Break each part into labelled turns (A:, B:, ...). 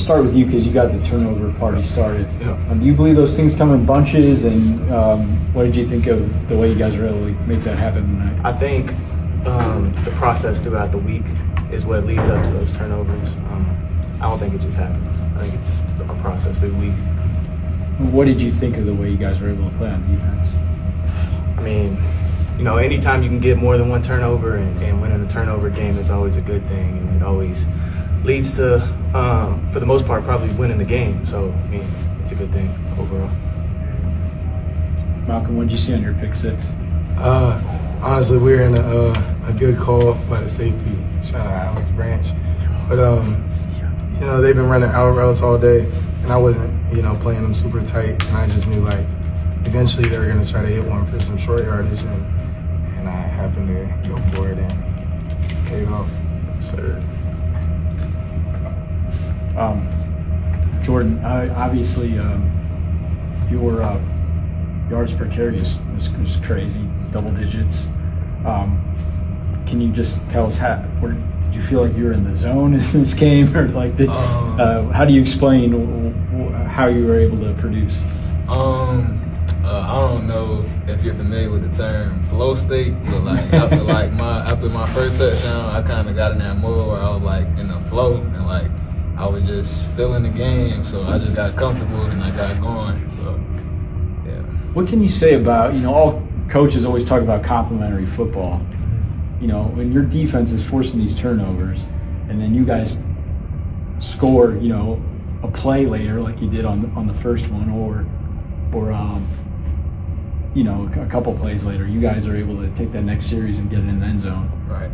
A: start with you because you got the turnover party started.
B: Yeah.
A: Do you believe those things come in bunches? And what did you think of the way you guys were able to make that happen tonight?
B: I think the process throughout the week is what leads up to those turnovers. I don't think it just happens. I think it's a process through the week.
A: What did you think of the way you guys were able to play on defense?
B: I mean, you know, anytime you can get more than one turnover and winning a turnover game is always a good thing, and it always leads to, for the most part, probably winning the game. So, I mean, it's a good thing overall.
A: Malcolm, what did you see on your pick six?
C: Honestly, we're in a good call by the safety. Shout out Alex Branch. But, you know, they've been running out routes all day, and I wasn't, you know, playing them super tight, and I just knew, like, eventually they were going to try to hit one for some short yardage, and I happened to go for it and paid off.
B: So,
A: Jordan, obviously your yards per carry was crazy, double digits. Can you just tell us did you feel like you were in the zone in this game, or like how do you explain how you were able to produce?
D: I don't know if you're familiar with the term flow state, but like after my first touchdown, I kind of got in that mode where I was like in the flow, and like I was just feeling the game, so I just got comfortable and I got going. So yeah.
A: What can you say about, you know, all coaches always talk about complementary football. You know, when your defense is forcing these turnovers, and then you guys score, you know, a play later like you did on the first one, or you know, a couple plays later, you guys are able to take that next series and get it in the end zone.
D: Right.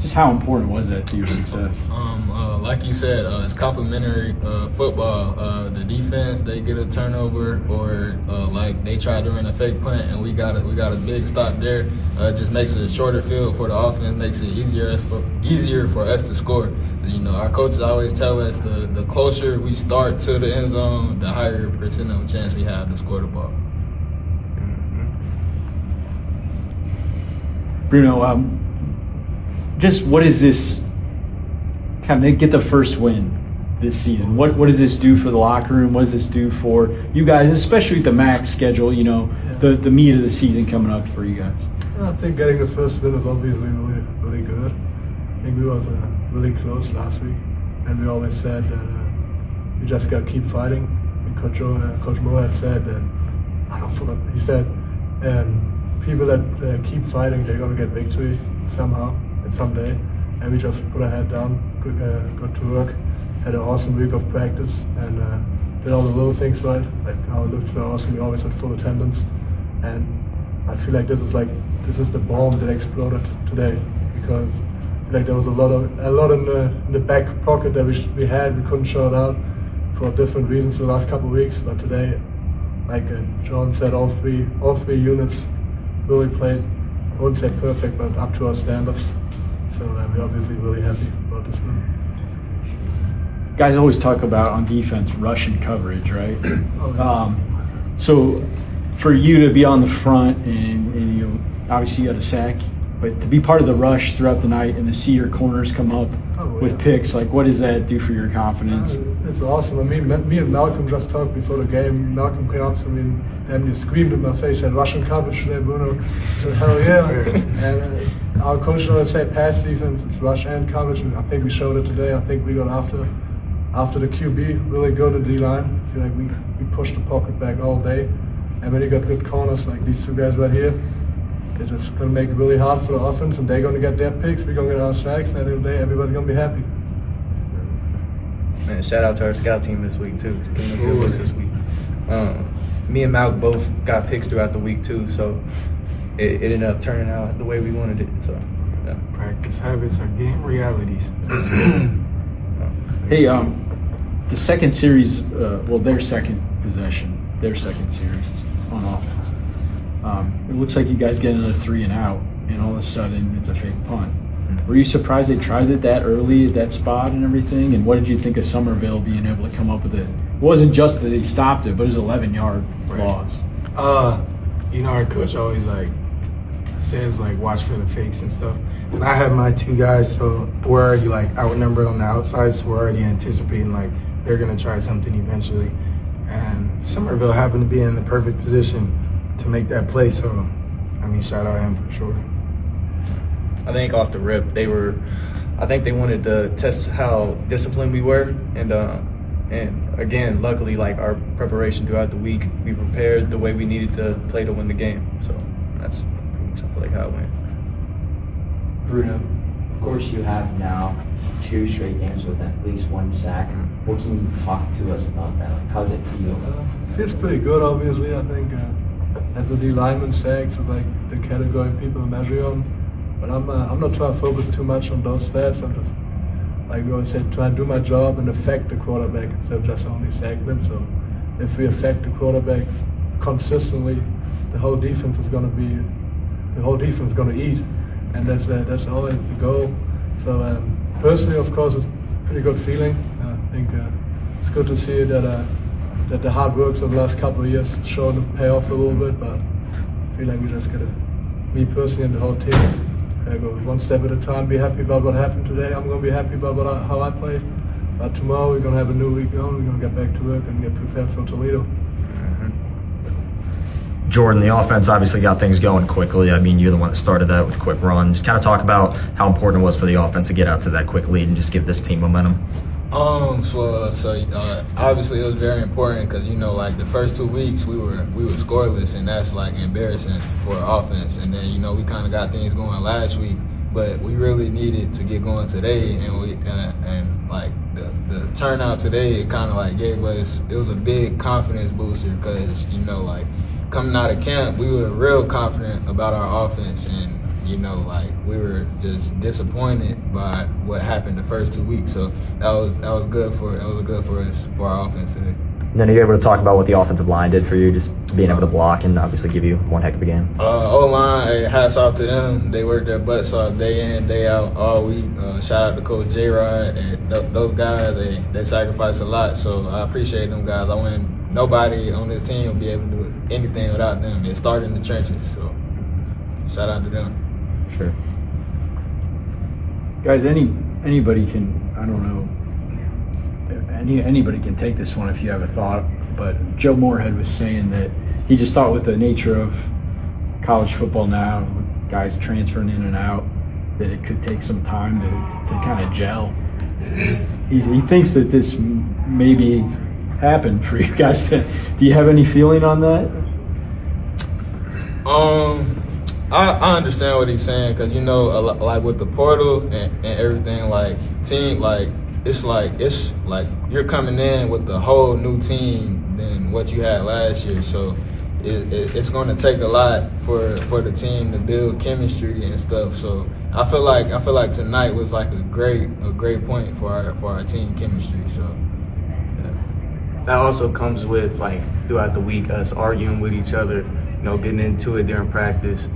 A: Just how important was that to your success?
D: Like you said, it's complementary football. The defense, they get a turnover, or like they try to run a fake punt, and we got a big stop there. It just makes it a shorter field for the offense, makes it easier for us to score. You know, our coaches always tell us the closer we start to the end zone, the higher percent of chance we have to score the ball.
A: Bruno, just what is this kind of get the first win this season? What does this do for the locker room? What does this do for you guys, especially with the MAC schedule, you know, the meat of the season coming up for you guys?
E: I think getting the first win is obviously really, really good. I think we was really close last week, and we always said that we just got to keep fighting. And Coach Moorhead said that, I don't forget, he said, people that keep fighting, they're going to get victory somehow and someday. And we just put our head down, got to work, had an awesome week of practice, and did all the little things right, like how it looked so awesome. We always had full attendance, and I feel like this is the bomb that exploded today, because like there was a lot in the back pocket that we had. We couldn't show it out for different reasons the last couple of weeks, but today, like John said, all three units really played, I wouldn't say perfect, but up to our standards. So we're obviously really happy about this one.
A: Guys always talk about on defense rush and coverage, right? So for you to be on the front and you know, obviously you had a sack, but to be part of the rush throughout the night and to see your corners come up with picks, like what does that do for your confidence?
E: It's awesome. I mean, me and Malcolm just talked before the game. Malcolm came up to me and he screamed in my face, said, "Russian coverage today, Bruno." I said, "Hell yeah." And our coach always say pass defense, it's rush and coverage, and I think we showed it today. I think we got after the QB really good at D-line. I feel like we pushed the pocket back all day. And when you got good corners like these two guys right here, they're just going to make it really hard for the offense, and they're going to get their picks, we're going to get our sacks, and at the end of the day, everybody's going to be happy.
B: Man, shout out to our scout team this week too. Good looks this week. Me and Malk both got picks throughout the week too, so it ended up turning out the way we wanted it. So yeah.
C: Practice habits are game realities.
A: Hey, the second series, their second possession, their second series on offense. It looks like you guys get another 3 and out, and all of a sudden it's a fake punt. Were you surprised they tried it that early at that spot and everything? And what did you think of Somerville being able to come up with it? It wasn't just that they stopped it, but it was an 11-yard loss.
C: You know, our coach always like says like watch for the fakes and stuff. And I had my two guys, so we're already like outnumbered on the outside, so we're already anticipating like they're going to try something eventually. And Somerville happened to be in the perfect position to make that play. So, I mean, shout out him for sure.
B: I think off the rip, I think they wanted to test how disciplined we were. And again, luckily, like our preparation throughout the week, we prepared the way we needed to play to win the game. So that's pretty much, I feel like, how it went.
F: Bruno, of course you have now 2 straight games with at least 1 sack. What can you talk to us about that? Like, how does it feel?
E: It feels pretty good, obviously. I think as the D lineman sacks, it's like the category people measure on. But I'm not trying to focus too much on those stats. I'm just, like we always said, trying to do my job and affect the quarterback instead of just only sacking him. So if we affect the quarterback consistently, the whole defense is going to eat, and that's always the goal. So personally, of course, it's a pretty good feeling. I think it's good to see that the hard work of the last couple of years is showing to pay off a little bit. But I feel like we just gotta, me personally and the whole team, go one step at a time. Be happy about what happened today. I'm gonna be happy about how I played. But tomorrow we're gonna have a new week on. We're gonna get back to work and get prepared for Toledo.
G: Jordan, the offense obviously got things going quickly. I mean, you're the one that started that with a quick run. Just kind of talk about how important it was for the offense to get out to that quick lead and just give this team momentum.
D: Obviously it was very important because, you know, like the first 2 weeks we were scoreless, and that's like embarrassing for offense. And then, you know, we kind of got things going last week, but we really needed to get going today. And like the turnout today, it kind of like gave us, it was a big confidence booster because, you know, like coming out of camp, we were real confident about our offense, and you know, like we were just disappointed by what happened the first 2 weeks. So that was good for us for our offense today.
G: And then are you able to talk about what the offensive line did for you, just being able to block and obviously give you one heck of a game?
D: O-line, hats off to them. They worked their butts off day in, day out, all week. Shout out to Coach J-Rod and those guys. They sacrifice a lot, so I appreciate them guys. Nobody on this team will be able to do anything without them. They started in the trenches, so shout out to them.
G: Sure.
A: Guys, anybody can, I don't know, anybody can take this one if you have a thought, but Joe Moorhead was saying that he just thought with the nature of college football now, with guys transferring in and out, that it could take some time to kind of gel. He thinks that this maybe happened for you guys. Do you have any feeling on that?
D: I understand what he's saying because, you know, like with the portal and everything, like team, like it's like you're coming in with a whole new team than what you had last year. So it's going to take a lot for the team to build chemistry and stuff. So I feel like tonight was like a great point for our team chemistry. So yeah.
B: That also comes with, like, throughout the week, us arguing with each other, you know, getting into it during practice,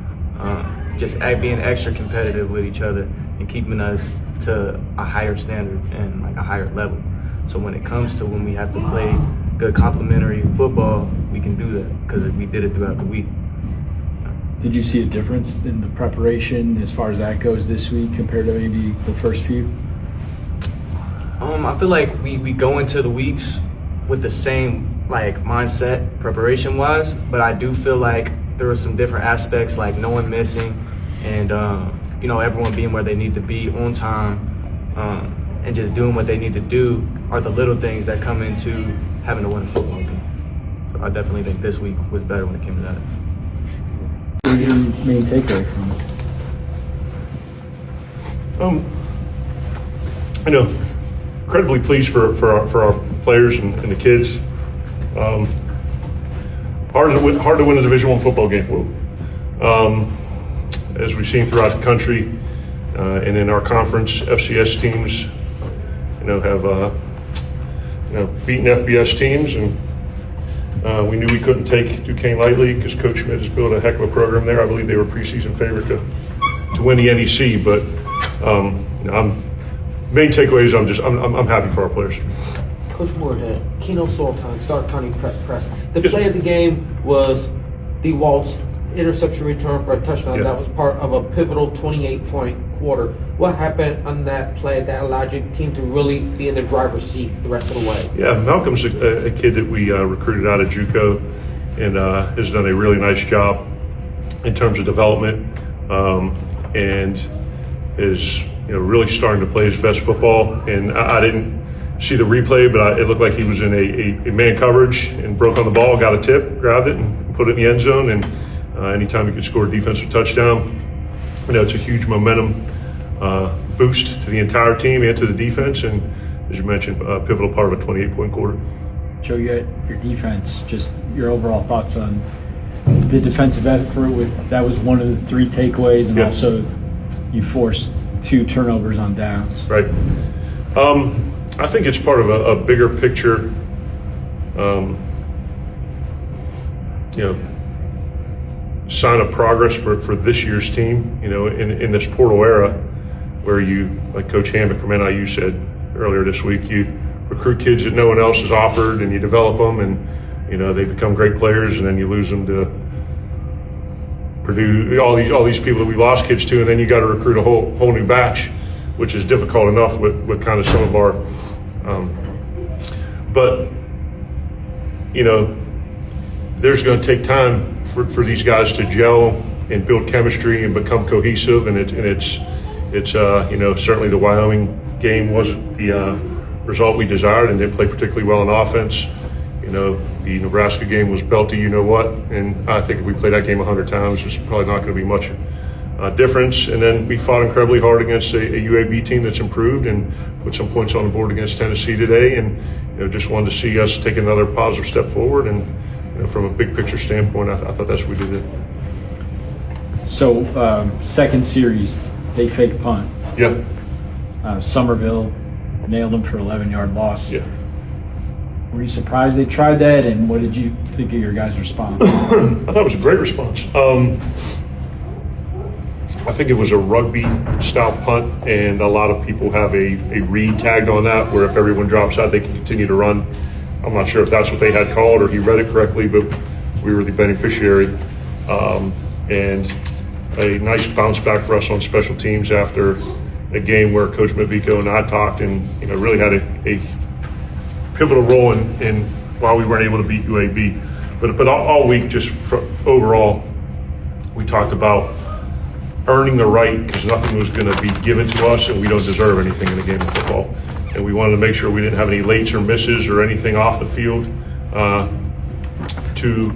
B: just being extra competitive with each other and keeping us to a higher standard and like a higher level. So when it comes to when we have to play good complementary football, we can do that because we did it throughout the week.
A: Did you see a difference in the preparation as far as that goes this week compared to maybe the first few?
B: I feel like we go into the weeks with the same like mindset preparation wise, but I do feel like there were some different aspects, like no one missing and you know, everyone being where they need to be on time, and just doing what they need to do are the little things that come into having to win a football game. So I definitely think this week was better when it came to that.
A: What was your main takeaway from it?
H: I know, incredibly pleased for our players and the kids. Hard to win a Division I football game. As we've seen throughout the country, and in our conference, FCS teams, you know, have beaten FBS teams, and we knew we couldn't take Duquesne lightly because Coach Schmidt has built a heck of a program there. I believe they were preseason favorite to win the NEC, but main takeaway is I'm happy for our players.
I: Coach Moorhead, Keno Sultan, Stark County Press. The play of the game was Dewalt's interception return for a touchdown.
H: Yeah.
I: That was part of a pivotal 28-point quarter. What happened on that play that allowed your team to really be in the driver's seat the rest of the way?
H: Yeah, Malcolm's a kid that we recruited out of JUCO and has done a really nice job in terms of development and is really starting to play his best football. And I didn't see the replay, but it looked like he was in a man coverage and broke on the ball, got a tip, grabbed it, and put it in the end zone. And anytime he could score a defensive touchdown, it's a huge momentum boost to the entire team and to the defense. And as you mentioned, a pivotal part of a 28-point quarter.
A: Joe, your defense, just your overall thoughts on the defensive effort. That was one of the 3 takeaways, and also you forced 2 turnovers on downs.
H: Right. I think it's part of a bigger picture, sign of progress for this year's team, in this portal era where you, like Coach Hammock from NIU said earlier this week, you recruit kids that no one else has offered and you develop them and, they become great players, and then you lose them to Purdue, all these people that we lost kids to, and then you got to recruit a whole new batch, which is difficult enough with kind of some of our, but there's going to take time for these guys to gel and build chemistry and become cohesive, and it's certainly the Wyoming game wasn't the result we desired and didn't play particularly well on offense. The Nebraska game was belty, and I think if we play that game 100 times, it's probably not going to be much difference. And then we fought incredibly hard against a UAB team that's improved and put some points on the board against Tennessee today, and just wanted to see us take another positive step forward. And from a big picture standpoint, I thought that's what we did.
A: So second series, they fake punt.
H: Yeah.
A: Somerville nailed them for 11-yard loss.
H: Yeah.
A: Were you surprised they tried that, and what did you think of your guys' response?
H: I thought it was a great response. I think it was a rugby-style punt, and a lot of people have a read tagged on that, where if everyone drops out, they can continue to run. I'm not sure if that's what they had called or he read it correctly, but we were the beneficiary. And a nice bounce back for us on special teams after a game where Coach Mavico and I talked and really had a pivotal role in why we weren't able to beat UAB. But all week, just overall, we talked about earning the right, because nothing was going to be given to us and we don't deserve anything in a game of football. And we wanted to make sure we didn't have any lates or misses or anything off the field to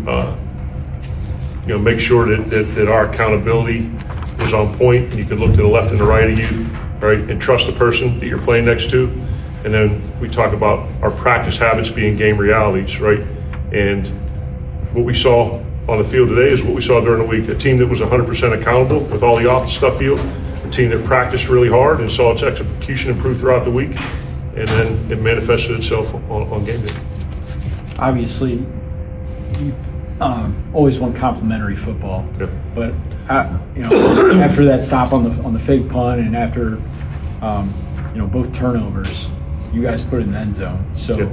H: make sure that our accountability was on point, and you could look to the left and the right of you, right, and trust the person that you're playing next to. And then we talk about our practice habits being game realities, right? And what we saw on the field today is what we saw during the week. A team that was 100% accountable with all the off the stuff field, a team that practiced really hard and saw its execution improve throughout the week, and then it manifested itself on game day.
A: Obviously, you always want complimentary football,
H: Yeah.
A: but after that stop on the fake punt and after both turnovers, you guys put it in the end zone. So.
H: Yeah.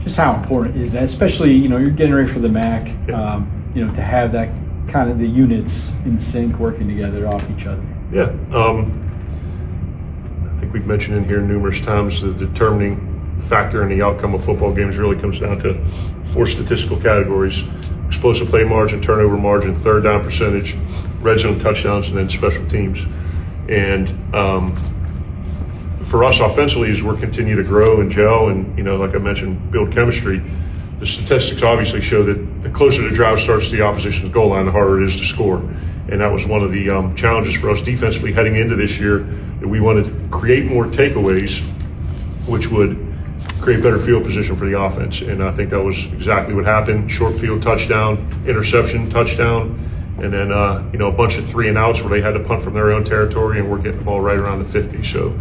A: Just how important is that, especially, you're getting ready for the MAC, to have that kind of the units in sync working together off each other?
H: Yeah. I think we've mentioned in here numerous times the determining factor in the outcome of football games really comes down to 4 statistical categories: explosive play margin, turnover margin, third down percentage, red zone touchdowns, and then special teams. And for us offensively, as we're continue to grow and gel and, like I mentioned, build chemistry, the statistics obviously show that the closer the drive starts to the opposition's goal line, the harder it is to score. And that was one of the challenges for us defensively heading into this year, that we wanted to create more takeaways, which would create better field position for the offense. And I think that was exactly what happened. Short field touchdown, interception touchdown, and then a bunch of 3 and outs where they had to punt from their own territory, and we're getting the ball right around the 50. So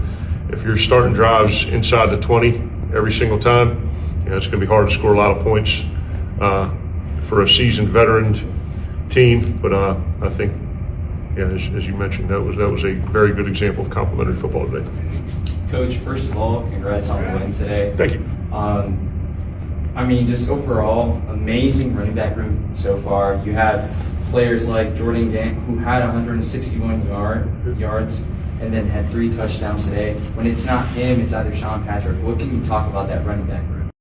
H: if you're starting drives inside the 20 every single time, it's going to be hard to score a lot of points for a seasoned veteran team. But I think, as you mentioned, that was a very good example of complimentary football today.
F: Coach, first of all, congrats on the win today.
H: Thank you.
F: Just overall, amazing running back room so far. You have players like Jordan Gant, who had 161 yards and then had 3 touchdowns today. When it's not him, it's either Sean Patrick. What can you talk about that running back room?